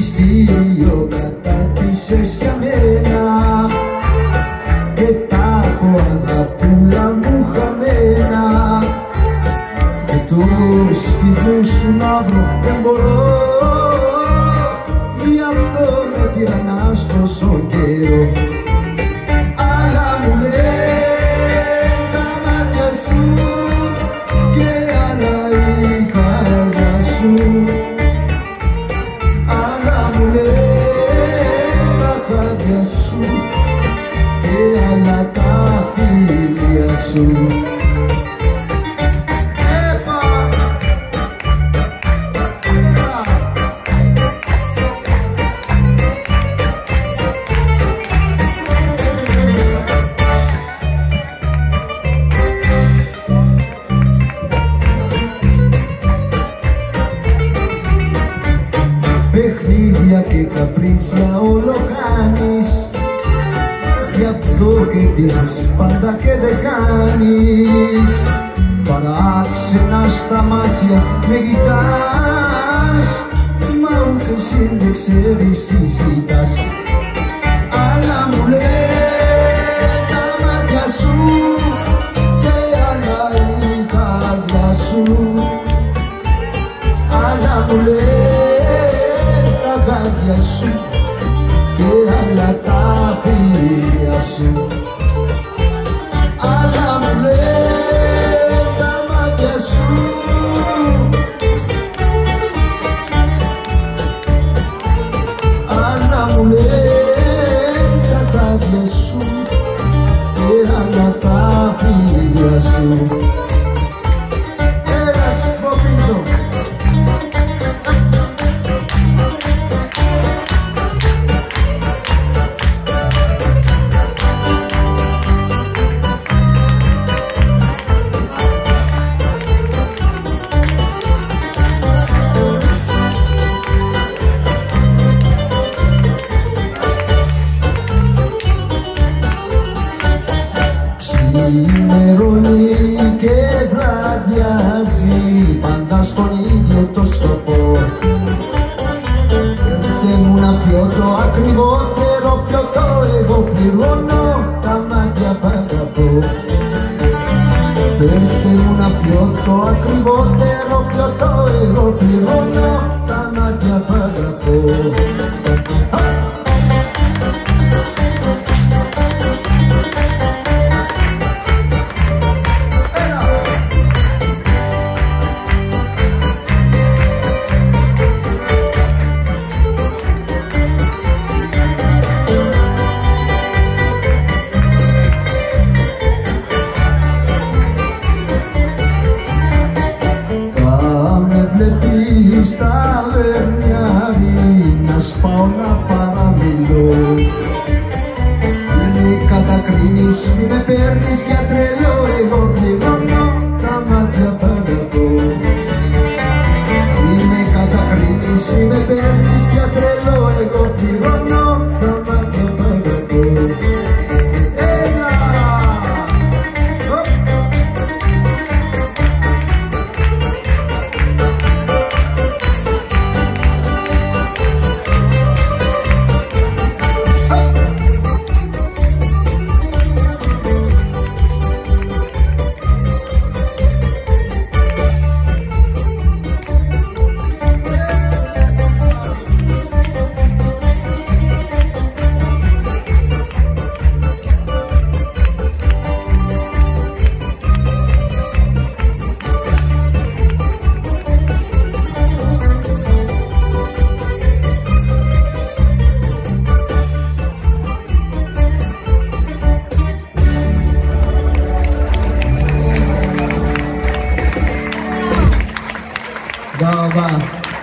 μυστήριο κατάτησες για μένα και τα έχω αγαπούλα μου χαμένα και το σπίτι σου να βρω δεν μπορώ, γι' αυτό με τυραννάς τόσο καιρό. Αλλά μου λέει τα μάτια σου και άλλα η καρδιά σου, άλλα μου λέει τα χάδια σου και άλλα τα φίλια σου. Παιχνίδια και καπρίσια όλο κάνεις, γι' αυτό κερδίζεις πάντα και δεν κάνεις. Παράξενα στα μάτια με κοιτάς, μα ούτε εσύ δεν ξέρεις τι ζητάς. Αλλά μου λέει τα μάτια σου και άλλα η καρδιά σου, άλλα μου λέει τα γάντια σου και άλλα τα φίλια σου. Άλλα μου λέει τα μάτια σου, άλλα μου λέει τα γάντια σου και άλλα τα φίλια σου. Ημερώνει και βραδιάζει πάντα στον ίδιο το σκοπό. Φέρτε μου να πιω το ακριβότερο πιωτό, εγώ πληρώνω τα μάτια που αγαπώ. Φέρτε μου να πιω το ακριβότερο πιωτό, εγώ πληρώνω τα μάτια που αγαπώ. Βλέπεις τα βερνιάρι να σπάω να παραμιλώ. Μη κατακρίνεις, μη με παίρνεις για τρελό, εγώ πληρώνω τα μάτια που αγαπώ. Μη με κατακρίνεις, μη με παίρνεις για τρελό.